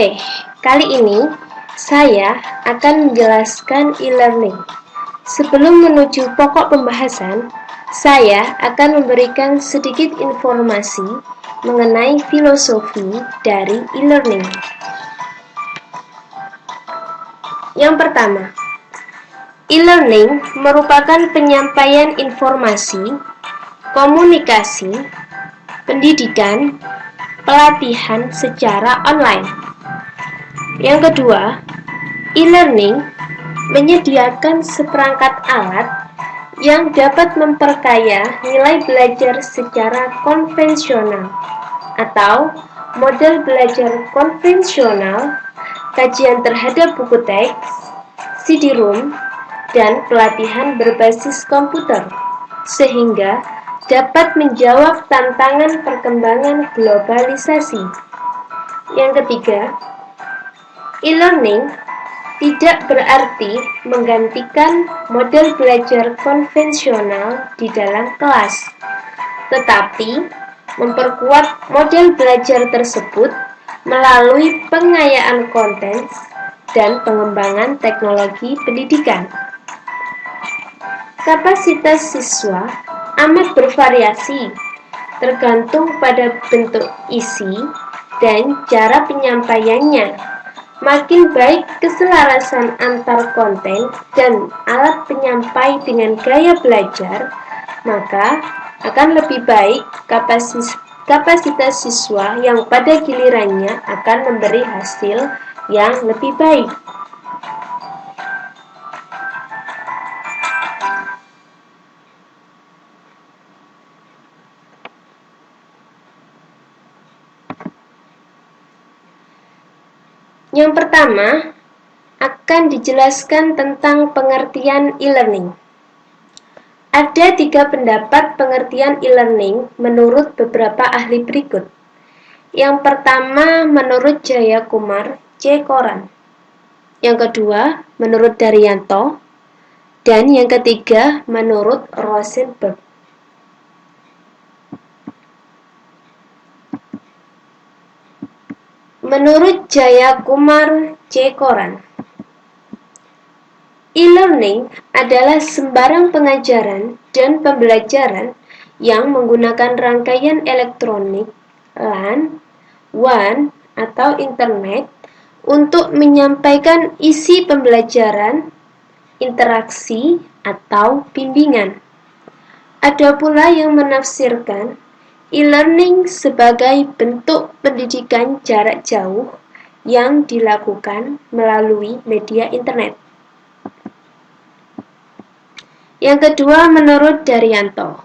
Oke, kali ini saya akan menjelaskan e-learning. Sebelum menuju pokok pembahasan, saya akan memberikan sedikit informasi mengenai filosofi dari e-learning. Yang pertama, e-learning merupakan penyampaian informasi, komunikasi, pendidikan, pelatihan secara online. Yang kedua, e-learning menyediakan seperangkat alat yang dapat memperkaya nilai belajar secara konvensional atau model belajar konvensional, kajian terhadap buku teks, CD-ROM, dan pelatihan berbasis komputer, sehingga dapat menjawab tantangan perkembangan globalisasi. Yang ketiga, e-learning tidak berarti menggantikan model belajar konvensional di dalam kelas, tetapi memperkuat model belajar tersebut melalui pengayaan konten dan pengembangan teknologi pendidikan. Kapasitas siswa amat bervariasi, tergantung pada bentuk isi dan cara penyampaiannya. Makin baik keselarasan antar konten dan alat penyampai dengan gaya belajar, maka akan lebih baik kapasitas siswa yang pada gilirannya akan memberi hasil yang lebih baik. Yang pertama, akan dijelaskan tentang pengertian e-learning. Ada 3 pendapat pengertian e-learning menurut beberapa ahli berikut. Yang pertama menurut Jayakumar C. Koran. Yang kedua menurut Daryanto. Dan yang ketiga menurut Rosenberg. Menurut Jayakumar C. Koran, e-learning adalah sembarang pengajaran dan pembelajaran yang menggunakan rangkaian elektronik, LAN, WAN, atau internet untuk menyampaikan isi pembelajaran, interaksi, atau bimbingan. Ada pula yang menafsirkan e-learning sebagai bentuk pendidikan jarak jauh yang dilakukan melalui media internet. Yang kedua menurut Daryanto,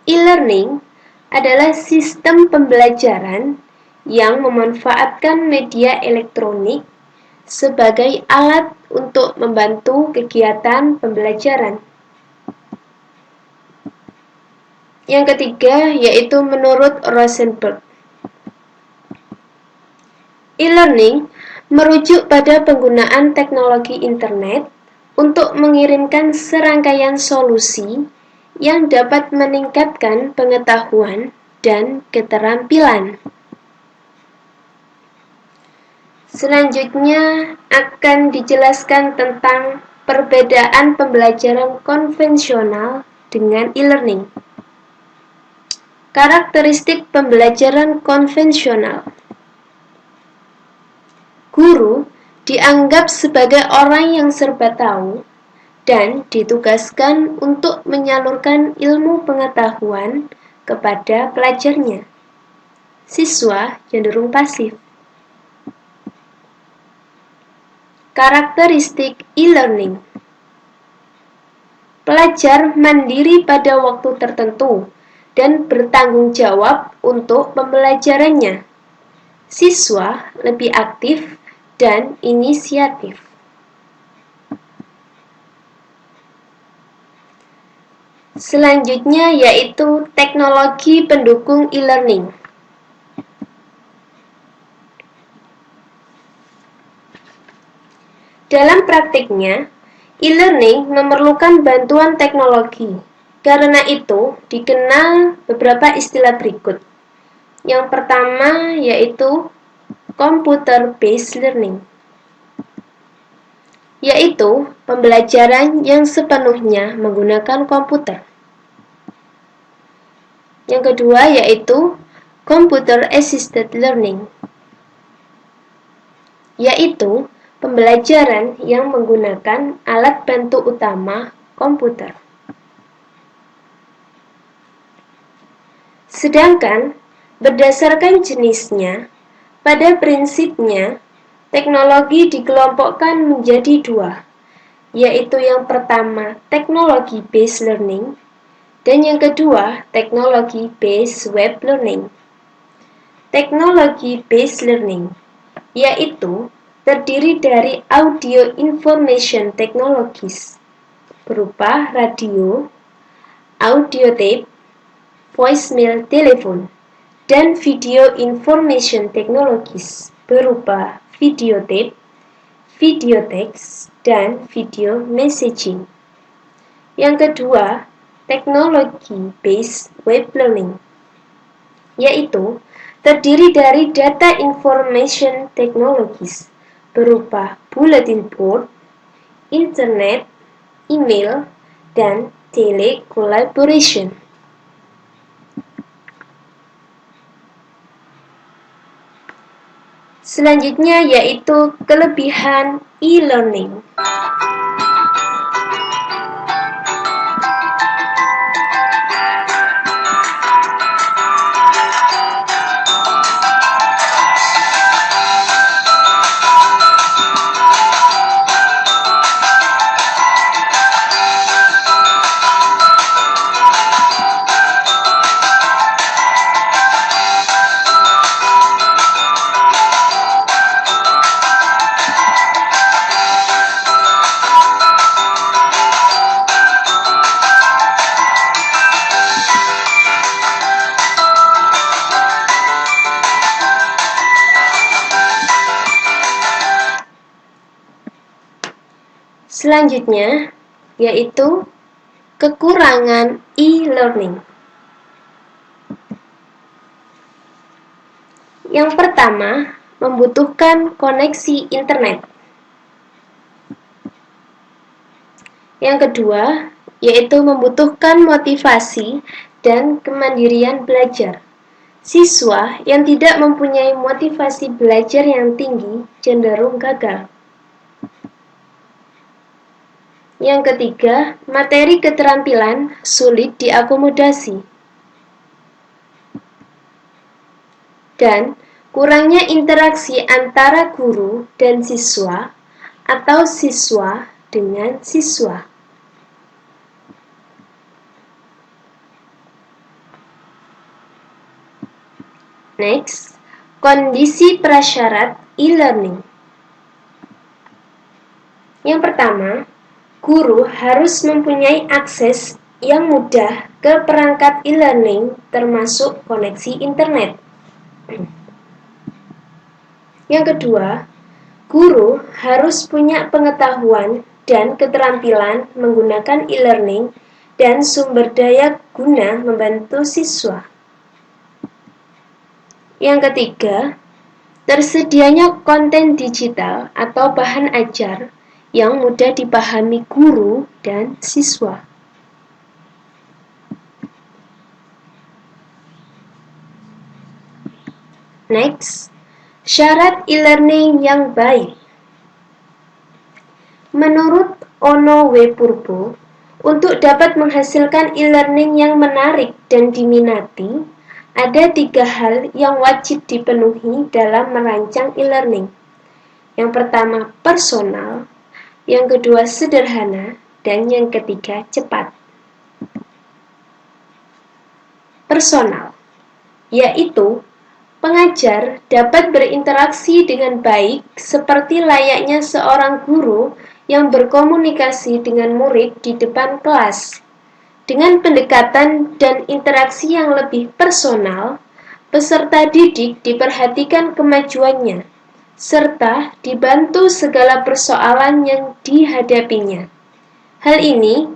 e-learning adalah sistem pembelajaran yang memanfaatkan media elektronik sebagai alat untuk membantu kegiatan pembelajaran. Yang ketiga yaitu menurut Rosenberg, e-learning merujuk pada penggunaan teknologi internet untuk mengirimkan serangkaian solusi yang dapat meningkatkan pengetahuan dan keterampilan. Selanjutnya akan dijelaskan tentang perbedaan pembelajaran konvensional dengan e-learning. Karakteristik pembelajaran konvensional. Guru dianggap sebagai orang yang serba tahu dan ditugaskan untuk menyalurkan ilmu pengetahuan kepada pelajarnya. Siswa cenderung pasif. Karakteristik e-learning. Pelajar mandiri pada waktu tertentu dan bertanggung jawab untuk pembelajarannya. Siswa lebih aktif dan inisiatif. Selanjutnya yaitu teknologi pendukung e-learning. Dalam praktiknya, e-learning memerlukan bantuan teknologi. Karena itu, dikenal beberapa istilah berikut. Yang pertama yaitu computer-based learning, yaitu pembelajaran yang sepenuhnya menggunakan komputer. Yang kedua yaitu computer-assisted learning, yaitu pembelajaran yang menggunakan alat bantu utama komputer. Sedangkan berdasarkan jenisnya, pada prinsipnya teknologi dikelompokkan menjadi dua, yaitu yang pertama teknologi based learning dan yang kedua teknologi based web learning. Teknologi based learning yaitu terdiri dari audio information technologies berupa radio, audio tape, voicemail telepon, dan video information technologies berupa video tape, video text, dan video messaging. Yang kedua, teknologi based web learning, yaitu terdiri dari data information technologies berupa bulletin board, internet, email, dan telecollaboration. Selanjutnya yaitu kelebihan e-learning. Selanjutnya yaitu kekurangan e-learning. Yang pertama, membutuhkan koneksi internet. Yang kedua, yaitu membutuhkan motivasi dan kemandirian belajar. Siswa yang tidak mempunyai motivasi belajar yang tinggi cenderung gagal. Yang ketiga, materi keterampilan sulit diakomodasi. Dan kurangnya interaksi antara guru dan siswa atau siswa dengan siswa. Next, kondisi prasyarat e-learning. Yang pertama, guru harus mempunyai akses yang mudah ke perangkat e-learning termasuk koneksi internet. Yang kedua, guru harus punya pengetahuan dan keterampilan menggunakan e-learning dan sumber daya guna membantu siswa. Yang ketiga, tersedianya konten digital atau bahan ajar yang mudah dipahami guru dan siswa. Next, syarat e-learning yang baik. Menurut Ono W. Purbo, untuk dapat menghasilkan e-learning yang menarik dan diminati, ada 3 hal yang wajib dipenuhi dalam merancang e-learning. Yang pertama, personal. Yang kedua, sederhana. Dan yang ketiga, cepat. Personal, yaitu pengajar dapat berinteraksi dengan baik seperti layaknya seorang guru yang berkomunikasi dengan murid di depan kelas. Dengan pendekatan dan interaksi yang lebih personal, peserta didik diperhatikan kemajuannya, serta dibantu segala persoalan yang dihadapinya. Hal ini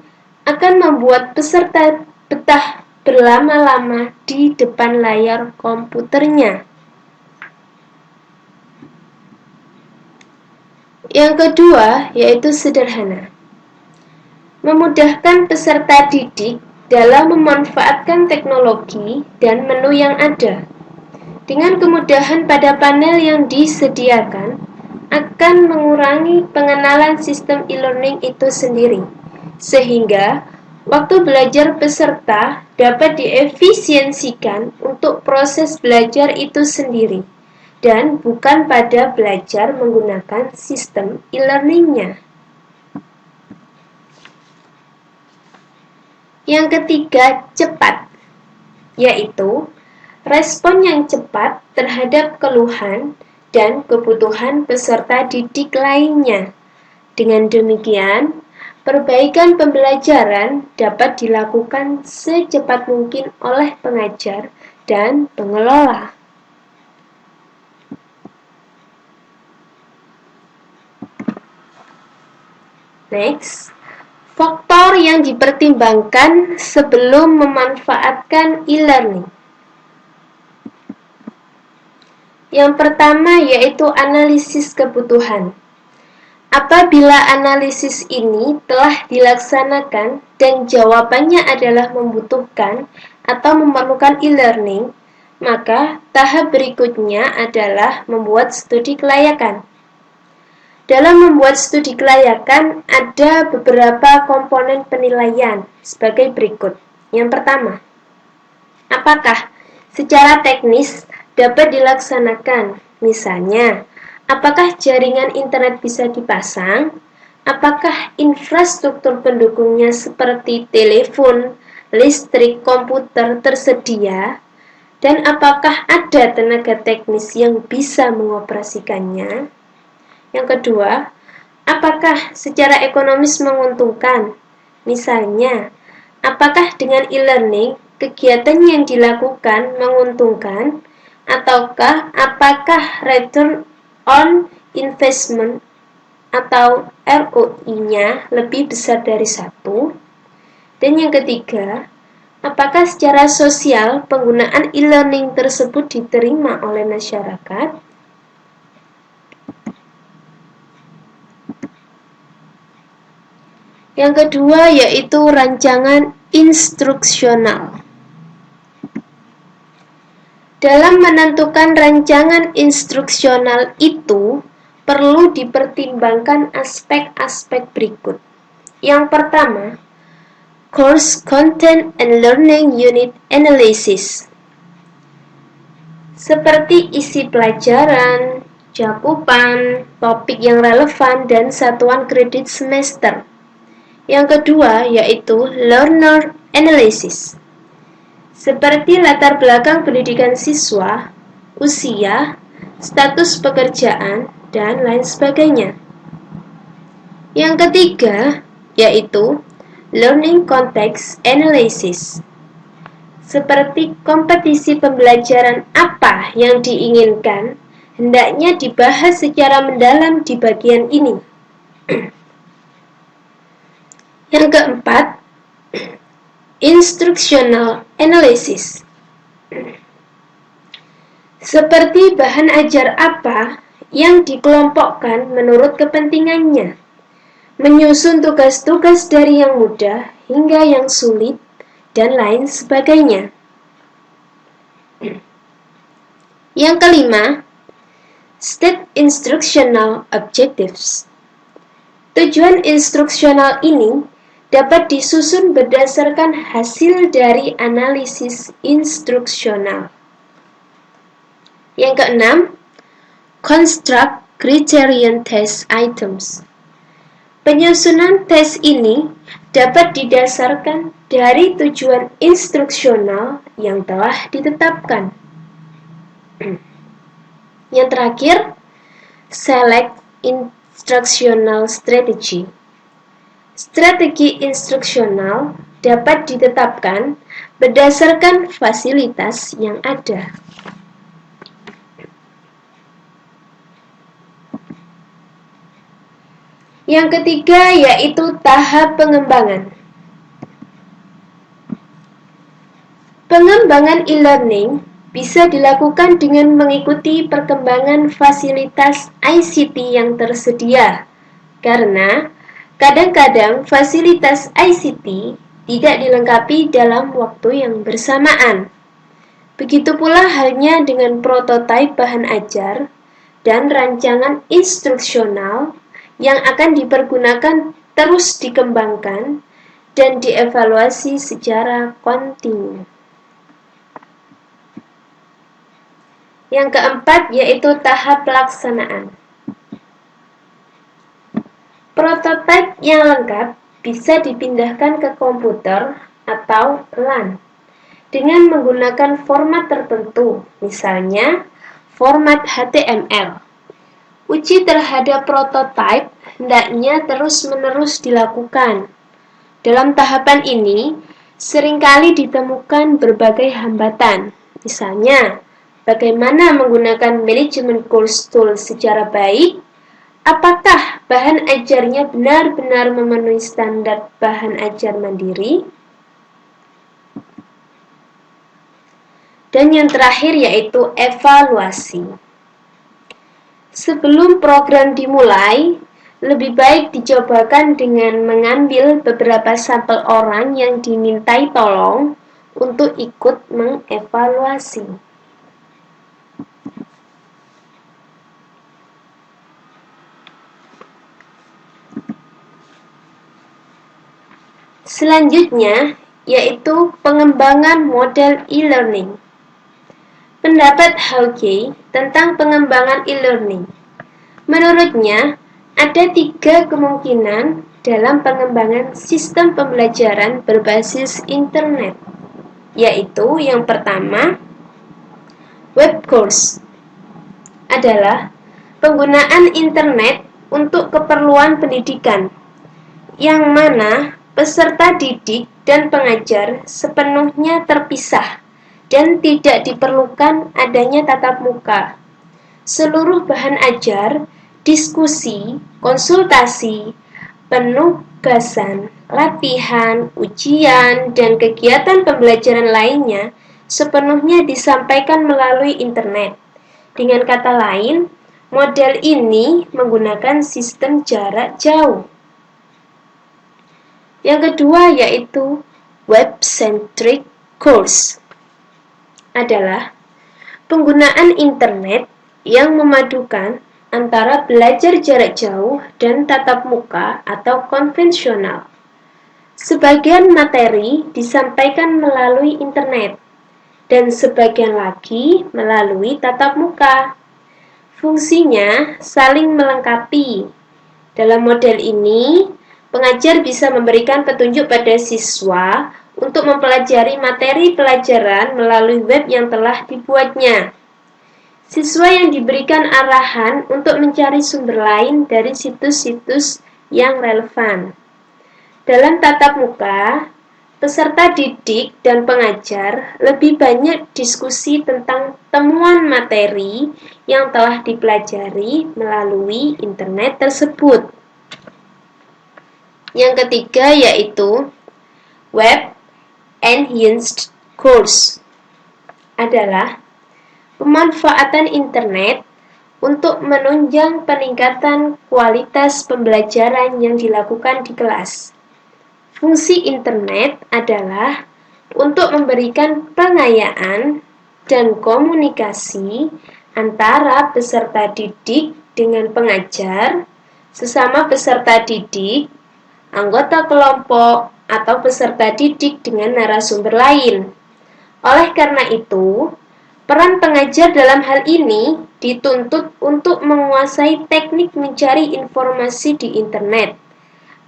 akan membuat peserta betah berlama-lama di depan layar komputernya. Yang kedua yaitu sederhana. Memudahkan peserta didik dalam memanfaatkan teknologi dan menu yang ada. Dengan kemudahan pada panel yang disediakan, akan mengurangi pengenalan sistem e-learning itu sendiri, sehingga waktu belajar peserta dapat diefisiensikan untuk proses belajar itu sendiri, dan bukan pada belajar menggunakan sistem e-learningnya. Yang ketiga, cepat, yaitu respon yang cepat terhadap keluhan dan kebutuhan peserta didik lainnya. Dengan demikian, perbaikan pembelajaran dapat dilakukan secepat mungkin oleh pengajar dan pengelola. Next, faktor yang dipertimbangkan sebelum memanfaatkan e-learning. Yang pertama yaitu analisis kebutuhan. Apabila analisis ini telah dilaksanakan dan jawabannya adalah membutuhkan atau memerlukan e-learning, maka tahap berikutnya adalah membuat studi kelayakan. Dalam membuat studi kelayakan ada beberapa komponen penilaian sebagai berikut. Yang pertama, apakah secara teknis dapat dilaksanakan? Misalnya, apakah jaringan internet bisa dipasang? Apakah infrastruktur pendukungnya seperti telepon, listrik, komputer tersedia? Dan apakah ada tenaga teknis yang bisa mengoperasikannya? Yang kedua, apakah secara ekonomis menguntungkan? Misalnya, apakah dengan e-learning kegiatan yang dilakukan menguntungkan? Ataukah apakah return on investment atau ROI-nya lebih besar dari 1? Dan yang ketiga, apakah secara sosial penggunaan e-learning tersebut diterima oleh masyarakat? Yang kedua yaitu rancangan instruksional. Dalam menentukan rancangan instruksional itu, perlu dipertimbangkan aspek-aspek berikut. Yang pertama, Course Content and Learning Unit Analysis. Seperti isi pelajaran, cakupan, topik yang relevan, dan satuan kredit semester. Yang kedua yaitu Learner Analysis. Seperti latar belakang pendidikan siswa, usia, status pekerjaan, dan lain sebagainya. Yang ketiga yaitu Learning Context Analysis. Seperti kompetisi pembelajaran apa yang diinginkan, hendaknya dibahas secara mendalam di bagian ini. Yang keempat, Instructional Analysis. Seperti bahan ajar apa yang dikelompokkan menurut kepentingannya, menyusun tugas-tugas dari yang mudah hingga yang sulit, dan lain sebagainya. Yang kelima, State Instructional Objectives. Tujuan instruksional ini dapat disusun berdasarkan hasil dari analisis instruksional. Yang keenam, Construct Criterion Test Items. Penyusunan tes ini dapat didasarkan dari tujuan instruksional yang telah ditetapkan. Yang terakhir, Select Instructional Strategy. Strategi instruksional dapat ditetapkan berdasarkan fasilitas yang ada. Yang ketiga yaitu tahap pengembangan. Pengembangan e-learning bisa dilakukan dengan mengikuti perkembangan fasilitas ICT yang tersedia, karena kadang-kadang fasilitas ICT tidak dilengkapi dalam waktu yang bersamaan. Begitu pula halnya dengan prototipe bahan ajar dan rancangan instruksional yang akan dipergunakan terus dikembangkan dan dievaluasi secara kontinu. Yang keempat yaitu tahap pelaksanaan. Prototipe yang lengkap bisa dipindahkan ke komputer atau LAN dengan menggunakan format tertentu, misalnya format HTML. Uji terhadap prototipe hendaknya terus-menerus dilakukan. Dalam tahapan ini, seringkali ditemukan berbagai hambatan, misalnya bagaimana menggunakan manajemen course tool secara baik, apakah bahan ajarnya benar-benar memenuhi standar bahan ajar mandiri, dan yang terakhir yaitu evaluasi. Sebelum program dimulai, lebih baik dicobakan dengan mengambil beberapa sampel orang yang dimintai tolong untuk ikut mengevaluasi. Selanjutnya, yaitu pengembangan model e-learning. Pendapat Hauge tentang pengembangan e-learning. Menurutnya, ada 3 kemungkinan dalam pengembangan sistem pembelajaran berbasis internet, yaitu yang pertama, web course adalah penggunaan internet untuk keperluan pendidikan, yang mana peserta didik dan pengajar sepenuhnya terpisah dan tidak diperlukan adanya tatap muka. Seluruh bahan ajar, diskusi, konsultasi, penugasan, latihan, ujian, dan kegiatan pembelajaran lainnya sepenuhnya disampaikan melalui internet. Dengan kata lain, model ini menggunakan sistem jarak jauh. Yang kedua yaitu web-centric course adalah penggunaan internet yang memadukan antara belajar jarak jauh dan tatap muka atau konvensional. Sebagian materi disampaikan melalui internet dan sebagian lagi melalui tatap muka. Fungsinya saling melengkapi. Dalam model ini, pengajar bisa memberikan petunjuk pada siswa untuk mempelajari materi pelajaran melalui web yang telah dibuatnya. Siswa yang diberikan arahan untuk mencari sumber lain dari situs-situs yang relevan. Dalam tatap muka, peserta didik dan pengajar lebih banyak diskusi tentang temuan materi yang telah dipelajari melalui internet tersebut. Yang ketiga yaitu Web Enhanced Course adalah pemanfaatan internet untuk menunjang peningkatan kualitas pembelajaran yang dilakukan di kelas. Fungsi internet adalah untuk memberikan pengayaan dan komunikasi antara peserta didik dengan pengajar, sesama peserta didik, anggota kelompok, atau peserta didik dengan narasumber lain. Oleh karena itu, peran pengajar dalam hal ini dituntut untuk menguasai teknik mencari informasi di internet,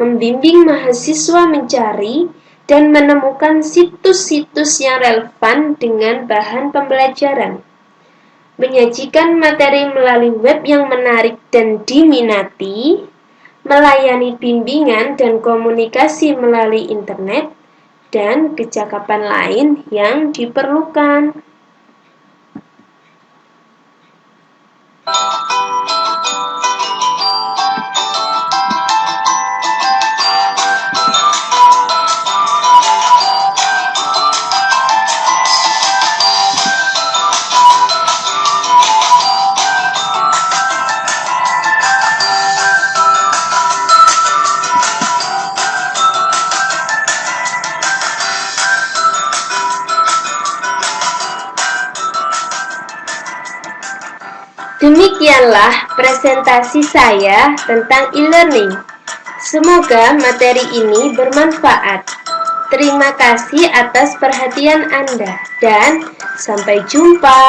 membimbing mahasiswa mencari dan menemukan situs-situs yang relevan dengan bahan pembelajaran, menyajikan materi melalui web yang menarik dan diminati, melayani bimbingan dan komunikasi melalui internet, dan kecakapan lain yang diperlukan. Demikianlah presentasi saya tentang e-learning. Semoga materi ini bermanfaat. Terima kasih atas perhatian Anda dan sampai jumpa.